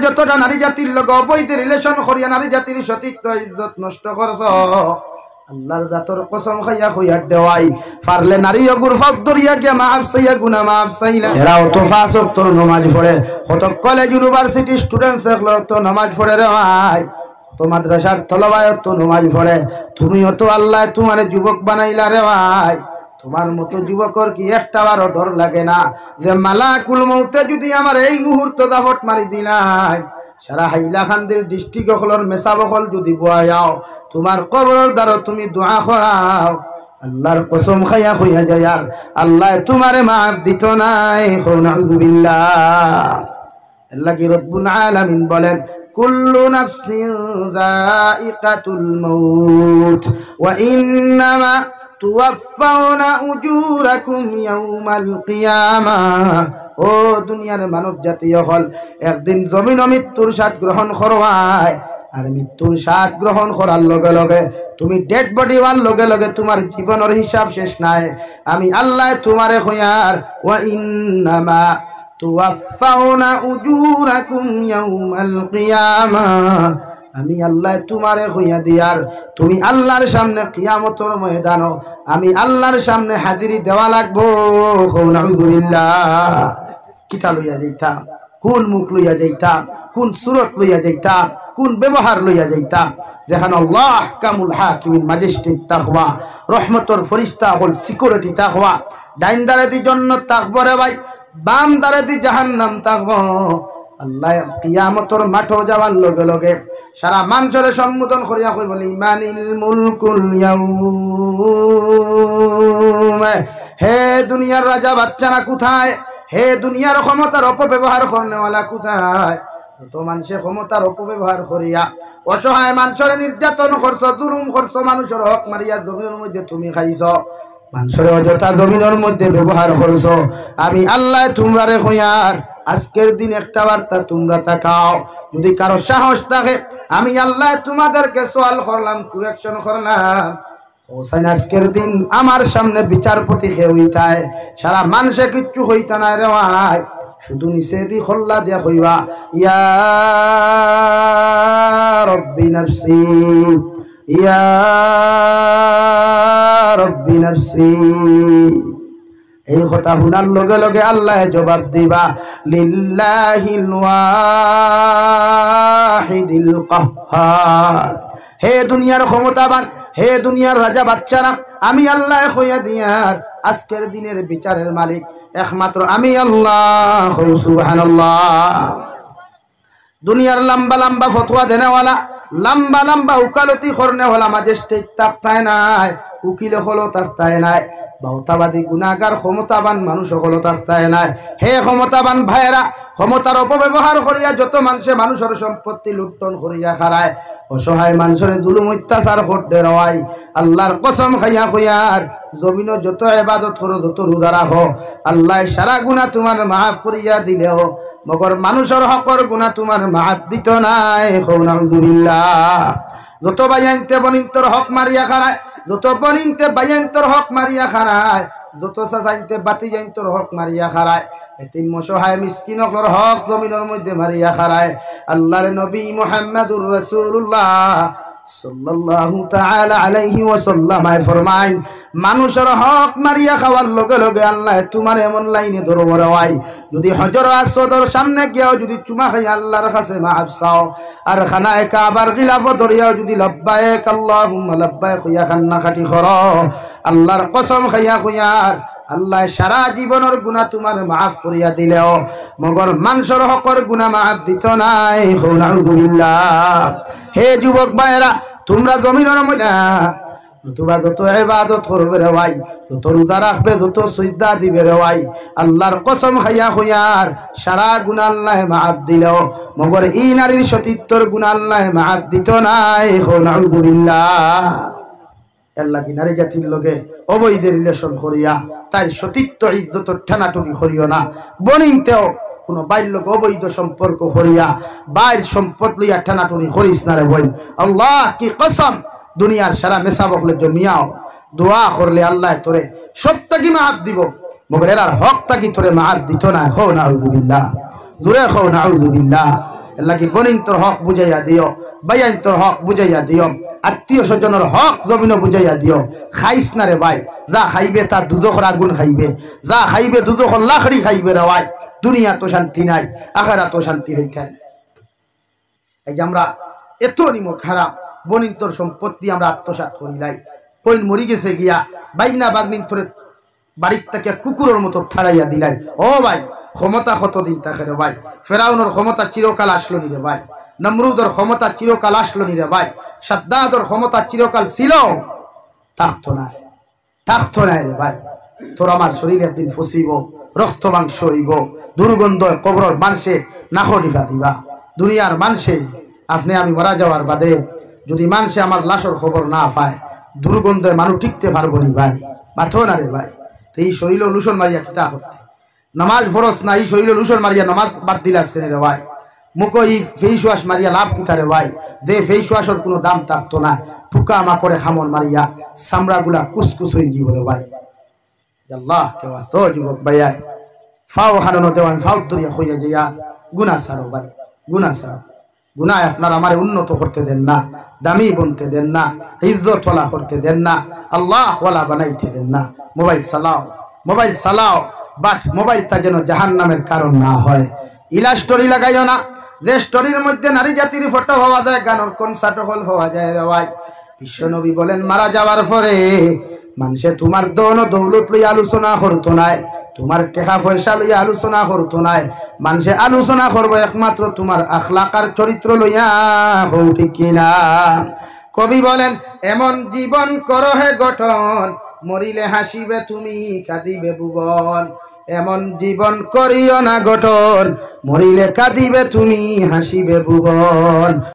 যতটা নারী জাতির লগে অবৈধ রিলেশন করিয়া নারী জাতির সতীত্ব ইজ্জত নষ্ট করছ আল্লাহর জাতর কসম খাইয়া কইয়া দেওয়াই পারলে নারী অগুর ফাঁক ধরিয়া গিয়া মাফ চাইয়া গুনাহ মাফ চাইলা। এরাও তো 5 ওয়াক্ত নামাজ পড়ে, কত কলেজ ইউনিভার্সিটি স্টুডেন্টস এগুলো তো নামাজ পড়ে রে ভাই, তো মাদ্রাসার তলবায় তো নামাজ পড়ে। তুমিও তো আল্লাহ তোমার যুবক বানাইলা রে ভাই, তোমার মতো যুবকর কি একটাবারও ডর লাগে না যে মালাকুল মউতে যদি আমার এই মুহূর্ত দাফট মারি দিলাই, সারা হাইলাকান্দির ডিস্ট্রিক্ট হলর মেসাবকল যদি বয়া যাও, তোমার কবরের দ্বারা তুমি দোয়া করাও, আল্লাহর কসম খাইয়া কইয়া যায় আর আল্লাহ তোমারে মাফ দিত নাই। নাউযুবিল্লাহ। আল্লাহ কি রব্বুল আলামিন বলেন কুল্লু নাফসিন যায়িকাতুল মাউত ওয়া ইন্নামা তুওয়াফাউনা উজুরাকুম ইয়াউমাল কিয়ামাহ। ও দুনিয়ার মানব জাতি হল একদিন জমিন মৃত্যুর স্বাদ গ্রহণ করবাই, আর মৃত্যুর স্বাদ গ্রহণ করার লগে লগে তুমি ডেড বডি হওয়ার লগে লগে তোমার জীবনের হিসাব শেষ নাই। আমি আল্লাহ তোমারে কইয়ার ওয়া ইন্নামা তুওয়াফাউনা উজুরাকুম ইয়াউমাল কিয়ামাহ, আমি আল্লাহ তোমারে হইয়া দিয়ার তুমি আল্লাহর সামনে কিয়ামতের ময়দানও আমি আল্লাহর সামনে হাজিরি দেওয়া লাগবো। নাউযুবিল্লাহ। কিতা লইয়া যাইতাম, কোন মুখ লইয়া যাইতাম, কোন সুরত লইয়া যাইতাম, কোন ব্যবহার লইয়া যাইতাম, যেখানে আল্লাহ কামুল হাকিমিন ম্যাজিস্ট্রেট তাকওয়া, রহমতের ফেরেশতা হল সিকিউরিটি তাকওয়া, ডাইন দারেদি জান্নাত তাকবো রে ভাই, বাম দারেদি জাহান্নাম তাকবো। আল্লাহ কিয়ামতের মাঠে যাওয়ার লগে লগে সারা মানুষের সম্বোধন করিয়া কই বলি মানিল মুলকুল ইয়াউম, হে দুনিয়ার রাজা বাচ্চারা কোথায়, হে দুনিয়ার ক্ষমতার অপব্যবহার করনেওয়ালা কোথায়। যত মানুষে ক্ষমতার অপব্যবহার করিয়া অসহায় মানুষের নির্যাতন করছ, জুলুম করছ, মানুষের হক মারিয়া জমিনের মধ্যে তুমি খাইছ, মানুষের অযথা জমিনের মধ্যে ব্যবহার করছ, আমি আল্লাহ তোমরারে কইয়ার আজকের দিন একটা বার্তা তোমরা তাকাও, যদি কারো সাহস থাকে আমি আল্লাহ তোমাদেরকে সওয়াল করলাম, কুয়েকশন করলাম, হোসেন আজকের দিন আমার সামনে বিচারপতি কে হইতায়, সারা মানুষে কিচ্ছু হইতা না রে ভাই, শুধু নিচে দি খোল্লা দিয়া কইবা ইয়া রব্বি নফসি ইয়া রব্বি নফসি। এই কথা শুনার লগে লগে আল্লাহ জবাব দিবা লিল্লাহিল ওয়াহিদিল কাহ্হার। হে দুনিয়ার ক্ষমতাবান, হে দুনিয়ার রাজা বাচ্চারা, আমি আল্লাহ কইয়া দিয়ার আজকের দিনের বিচারের মালিক একমাত্র আমি আল্লাহ। সুবহানাল্লাহ। দুনিয়ার লম্বা লম্বা ফতোয়া দেনেওয়ালা, লম্বা লম্বা উকালতি করনেওয়ালা ম্যাজিস্ট্রেট তাকতায় নাই, উকিল হলো তাকতায় নাই, বাউতাবাদী গুনাহগার ক্ষমতাবান মানুষ হলো তাকতায় নাই। হে ক্ষমতাবান ভাইরা, ক্ষমতার অপব্যবহার করিয়া যত মানুষের সম্পত্তি লুণ্ঠন করিয়া খারায়, অসহায় মানুষের জুলুম অত্যাচার করতে রওয়াই, আল্লাহর কসম খাইয়া কইয়ার জমিন যত ইবাদত করো, যত রোজা রাখো, আল্লাহ সারা গুনাহ তোমার মাফ করিয়া দিলেও মগর মানুষের হকর গুনাহ তোমার মাফ দিত নাই। নাউযুবিল্লাহ। যত বাইয়ানতে বনিন্তর হক মারিয়া খারায়, যত বনিনতে বাইয়ান্তর হক মারিয়া খারায়, যত সাজাইতে বাতি জাইন্তর হক মারিয়া খারায়, এতিম অসহায় মিসকিনর হক জমিনের মধ্যে মারিয়া খারায়, আল্লাহর নবী মুহাম্মদুর রাসূলুল্লাহ সাল্লাল্লাহু তাআলা আলাইহি ওয়াসাল্লাম ফরমায় মানুষের হক মারিয়া খাওয়ার লগে লগে আল্লাহ তোমার এমন লাইনে ধরব রে ভাই, যদি হজর আসওয়াদের সামনে গিয়াও যদি চুমা খাই আল্লাহর কাছে মাফ চাও, আর খানায়ে কাবার খিলাফত ধরিয়াও যদি লব্বাইক আল্লাহুম্মা লব্বাইক কইয়া খান্না খাটি করো, আল্লাহর কসম খাইয়া কইয়ার আল্লাহ সারা জীবনের গুনাহ তোমার মাফ করিয়া দিলেও মগর মানুষের হকর গুনাহ মাফ দিত নাই। নাউযুবিল্লাহ। হে যুবক ভাইরা, তোমরা জমিনের মধ্যে নতুবা যত ইবাদত করবে রে ভাই, যত রোজা রাখবে, যত সিজদা দিবে রে ভাই, আল্লাহর কসম খাইয়া কইয়ার সারা গুনাহ আল্লাহ মাফ দিলেও মগর এই নারীর সতীত্বর গুনাহ আল্লাহ মাফ দিত নাই। নাউযুবিল্লাহ। আল্লাহ কি নারী জাতির লগে অবৈধ রিলেশন করিয়া তাই সতীত্ব ইজ্জত ঠানাটুনি করিও না, বনিতেও কোনো বাইর লোক অবৈধ সম্পর্ক করিয়া বাইর সম্পদ লইয়া ঠানাটুনি করিস না রে বোন। আল্লাহ কি কসম, দুনিয়ার সারা মেসাবকলে জমিয়াও দোয়া করলে আল্লাহ তোরে সবটাকি মাফ দিব, মগর এরার হকটাকি তোরে মাফ দিত না। নাউযুবিল্লাহ। জোরে নাউযুবিল্লাহ। লাগি বনিন তোর হক বুঝাইয়া দিও, বাইয়াইন তোর হক বুঝাইয়া দিও, আত্মীয় স্বজনের হক জমিন বুঝাইয়া দিও। খাইস না রে ভাই, যা খাইবে তার দুজখর আগুন খাইবে, যা খাইবে দুজখর লাখড়ি খাইবে রে ভাই। দুনিয়া তো শান্তি নাই, আখেরা তো শান্তি রেখায়। এই যে আমরা এত নিমক হারাম বনিন তোর সম্পত্তি আমরা আত্মসাৎ করি নাই, কইন মরি গেছে গিয়া বাইনা বাগনিন তোরে বাড়ির থেকে কুকুরের মতো ছাড়াইয়া দিলাই। ও ভাই ক্ষমতা কতদিন থাকে রে ভাই? ফেরাউনের ক্ষমতা চিরকাল আসলো নি রে ভাই, নমরুদের ক্ষমতা চিরকাল আসলো নি রে ভাই, সাদ্দাদের ক্ষমতা চিরকাল ছিল, থাকতো না, থাকতো না রে ভাই। তোর আমার শরীর একদিন ফসিব, রক্ত মাংস হইব, দুর্গন্ধ কবরের মানুষে নাখরিফা দিবা। দুনিয়ার মানুষে আপনি আমি মারা যাওয়ার বাদে যদি মানুষে আমার লাশর খবর না পায়, দুর্গন্ধে মানুষ টিকতে পারবো নি ভাই, মাথো না রে ভাই। তো এই শরীর লুসন মারিয়া কিতা করতে, নামাজ ফরস না, এই শরীর লুসন মারিয়া নামাজ বাদ দিলা শ্রেণী রে ভাই। মুখো এই ফেস ওয়াশ মারিয়া লাভ কিতা রে ভাই? দে ফেস ওয়াশের কোনো দাম থাকতো না, পোকা মাকড়ে খামন মারিয়া চামড়া গুলা কুসকুস হয়ে যাব রে ভাই। আল্লাহ কে বাস্তব যুবক ভাইয়া, ফাও খানো দেওয়ান ফাও দরিয়া হইয়া যাইয়া গুনা সারো ভাই, গুনা সারো। গুনায় আপনার আমার উন্নত করতে দেন না, দামি বনতে দেন না, ইজ্জত ওয়ালা করতে দেন না, আল্লাহ ওয়ালা বানাইতে দেন না। মোবাইল চালাও, মোবাইল চালাও, বাট মোবাইলটা যেন জাহান্নামের কারণ না হয়। ইলা স্টোরি লাগাইও না, যে স্টোরির মধ্যে নারী জাতির ফটো হওয়া যায়, গানের কনসার্ট হল হওয়া যায় রে ভাই। বিশ্বনবী বলেন মারা যাওয়ার পরে মানুষে তোমার দন দৌলত লইয়া আলোচনা করতো নাই, তোমার টাকা পয়সা লইয়া আলোচনা করতো নাই, মানুষে আলোচনা করবো একমাত্র তোমার আখলাক আর চরিত্র লইয়া। হও ঠিক কিনা? কবি বলেন এমন জীবন করো হে গঠন, মরিলে হাসিবে তুমি কাঁদিবে ভুবন। এমন জীবন করিও না গঠন, মরিলে কাঁদিবে তুমি হাসিবে ভুবন।